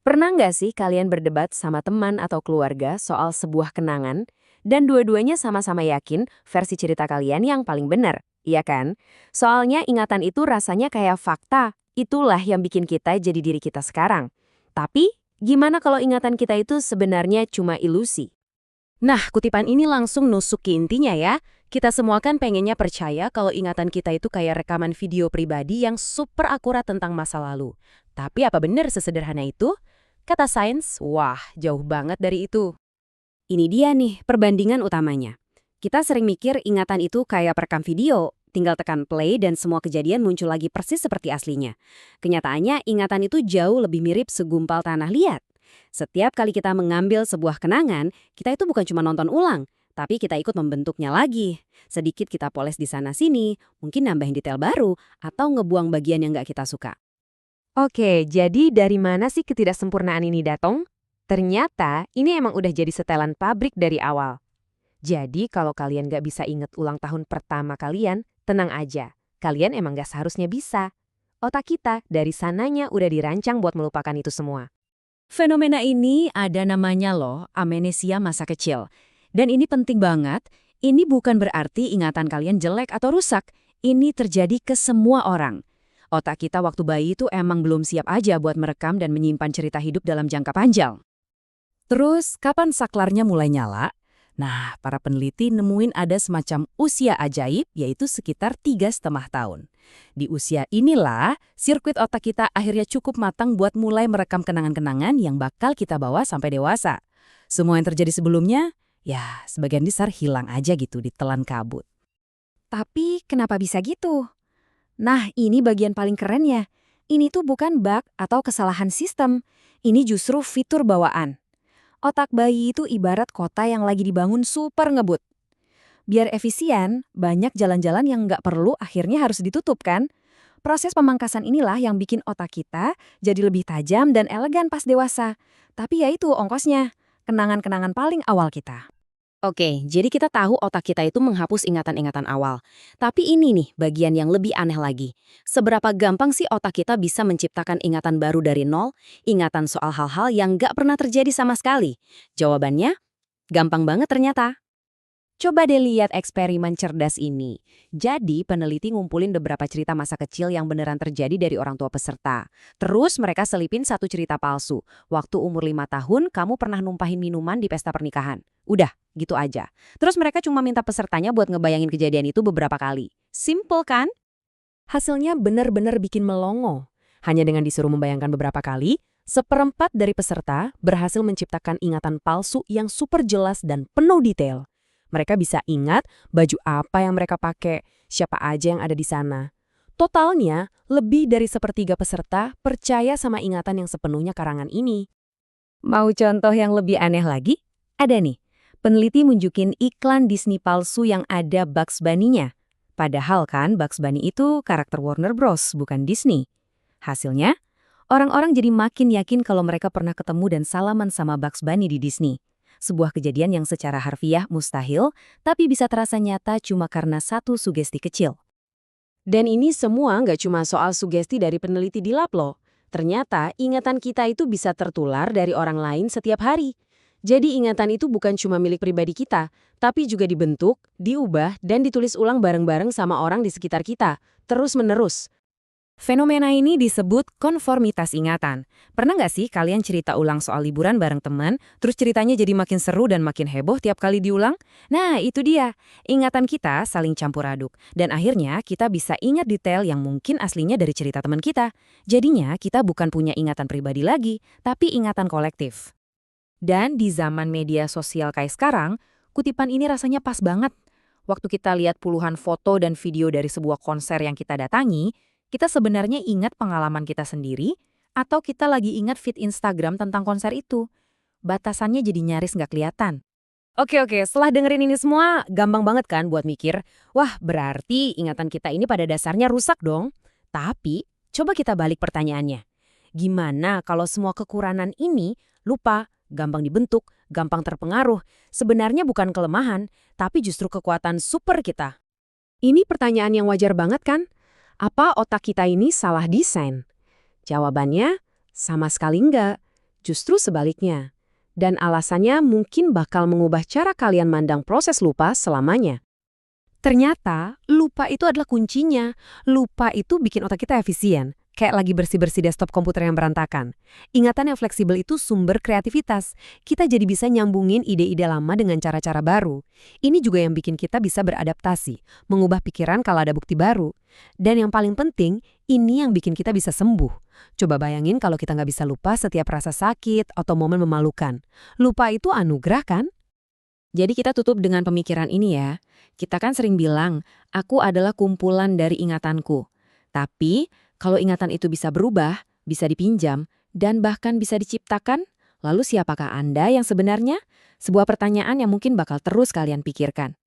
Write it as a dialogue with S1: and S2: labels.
S1: Pernah nggak sih kalian berdebat sama teman atau keluarga soal sebuah kenangan, dan dua-duanya sama-sama yakin versi cerita kalian yang paling benar, iya kan? Soalnya ingatan itu rasanya kayak fakta, itulah yang bikin kita jadi diri kita sekarang. Tapi, gimana kalau ingatan kita itu sebenarnya cuma ilusi?
S2: Nah, kutipan ini langsung nusuk ke intinya ya. Kita semua kan pengennya percaya kalau ingatan kita itu kayak rekaman video pribadi yang super akurat tentang masa lalu. Tapi apa benar sesederhana itu? Kata sains, wah jauh banget dari itu.
S1: Ini dia nih perbandingan utamanya. Kita sering mikir ingatan itu kayak perekam video, tinggal tekan play dan semua kejadian muncul lagi persis seperti aslinya. Kenyataannya ingatan itu jauh lebih mirip segumpal tanah liat. Setiap kali kita mengambil sebuah kenangan, kita itu bukan cuma nonton ulang, tapi kita ikut membentuknya lagi. Sedikit kita poles di sana-sini, mungkin nambahin detail baru, atau ngebuang bagian yang nggak kita suka.
S3: Oke, jadi dari mana sih ketidaksempurnaan ini datang? Ternyata ini emang udah jadi setelan pabrik dari awal. Jadi kalau kalian gak bisa inget ulang tahun pertama kalian, tenang aja. Kalian emang gak seharusnya bisa. Otak kita dari sananya udah dirancang buat melupakan itu semua.
S2: Fenomena ini ada namanya loh, amnesia masa kecil. Dan ini penting banget, ini bukan berarti ingatan kalian jelek atau rusak. Ini terjadi ke semua orang. Otak kita waktu bayi itu emang belum siap aja buat merekam dan menyimpan cerita hidup dalam jangka panjang. Terus, kapan saklarnya mulai nyala? Nah, para peneliti nemuin ada semacam usia ajaib, yaitu sekitar 3,5 tahun. Di usia inilah, sirkuit otak kita akhirnya cukup matang buat mulai merekam kenangan-kenangan yang bakal kita bawa sampai dewasa. Semua yang terjadi sebelumnya, ya sebagian besar hilang aja gitu ditelan kabut.
S1: Tapi kenapa bisa gitu? Nah, ini bagian paling kerennya. Ini tuh bukan bug atau kesalahan sistem. Ini justru fitur bawaan. Otak bayi itu ibarat kota yang lagi dibangun super ngebut. Biar efisien, banyak jalan-jalan yang nggak perlu akhirnya harus ditutup kan? Proses pemangkasan inilah yang bikin otak kita jadi lebih tajam dan elegan pas dewasa. Tapi ya itu ongkosnya, kenangan-kenangan paling awal kita. Oke, jadi kita tahu otak kita itu menghapus ingatan-ingatan awal. Tapi ini nih bagian yang lebih aneh lagi. Seberapa gampang sih otak kita bisa menciptakan ingatan baru dari nol, ingatan soal hal-hal yang nggak pernah terjadi sama sekali? Jawabannya, gampang banget ternyata. Coba deh lihat eksperimen cerdas ini. Jadi, peneliti ngumpulin beberapa cerita masa kecil yang beneran terjadi dari orang tua peserta. Terus mereka selipin satu cerita palsu. Waktu umur 5 tahun, kamu pernah numpahin minuman di pesta pernikahan. Udah, gitu aja. Terus mereka cuma minta pesertanya buat ngebayangin kejadian itu beberapa kali. Simple kan?
S3: Hasilnya benar-benar bikin melongo. Hanya dengan disuruh membayangkan beberapa kali, seperempat dari peserta berhasil menciptakan ingatan palsu yang super jelas dan penuh detail. Mereka bisa ingat baju apa yang mereka pakai, siapa aja yang ada di sana. Totalnya, lebih dari sepertiga peserta percaya sama ingatan yang sepenuhnya karangan ini.
S1: Mau contoh yang lebih aneh lagi? Ada nih, peneliti munjukin iklan Disney palsu yang ada Bugs Bunny-nya. Padahal kan Bugs Bunny itu karakter Warner Bros, bukan Disney. Hasilnya, orang-orang jadi makin yakin kalau mereka pernah ketemu dan salaman sama Bugs Bunny di Disney. Sebuah kejadian yang secara harfiah mustahil, tapi bisa terasa nyata cuma karena satu sugesti kecil.
S3: Dan ini semua nggak cuma soal sugesti dari peneliti di lab loh. Ternyata ingatan kita itu bisa tertular dari orang lain setiap hari. Jadi ingatan itu bukan cuma milik pribadi kita, tapi juga dibentuk, diubah, dan ditulis ulang bareng-bareng sama orang di sekitar kita, terus-menerus.
S1: Fenomena ini disebut konformitas ingatan. Pernah nggak sih kalian cerita ulang soal liburan bareng teman, terus ceritanya jadi makin seru dan makin heboh tiap kali diulang? Nah, itu dia. Ingatan kita saling campur aduk. Dan akhirnya kita bisa ingat detail yang mungkin aslinya dari cerita teman kita. Jadinya kita bukan punya ingatan pribadi lagi, tapi ingatan kolektif. Dan di zaman media sosial kayak sekarang, kutipan ini rasanya pas banget. Waktu kita lihat puluhan foto dan video dari sebuah konser yang kita datangi, kita sebenarnya ingat pengalaman kita sendiri, atau kita lagi ingat feed Instagram tentang konser itu. Batasannya jadi nyaris nggak kelihatan. Oke, setelah dengerin ini semua, gampang banget kan buat mikir, wah berarti ingatan kita ini pada dasarnya rusak dong. Tapi, coba kita balik pertanyaannya. Gimana kalau semua kekurangan ini lupa, gampang dibentuk, gampang terpengaruh, sebenarnya bukan kelemahan, tapi justru kekuatan super kita?
S3: Ini pertanyaan yang wajar banget kan? Apa otak kita ini salah desain? Jawabannya, sama sekali enggak. Justru sebaliknya. Dan alasannya mungkin bakal mengubah cara kalian mandang proses lupa selamanya. Ternyata, lupa itu adalah kuncinya. Lupa itu bikin otak kita efisien, kayak lagi bersih-bersih desktop komputer yang berantakan. Ingatan yang fleksibel itu sumber kreativitas. Kita jadi bisa nyambungin ide-ide lama dengan cara-cara baru. Ini juga yang bikin kita bisa beradaptasi, mengubah pikiran kalau ada bukti baru. Dan yang paling penting, ini yang bikin kita bisa sembuh. Coba bayangin kalau kita nggak bisa lupa setiap rasa sakit atau momen memalukan. Lupa itu anugerah kan?
S2: Jadi kita tutup dengan pemikiran ini ya. Kita kan sering bilang, aku adalah kumpulan dari ingatanku. Tapi, kalau ingatan itu bisa berubah, bisa dipinjam, dan bahkan bisa diciptakan, lalu siapakah Anda yang sebenarnya? Sebuah pertanyaan yang mungkin bakal terus kalian pikirkan.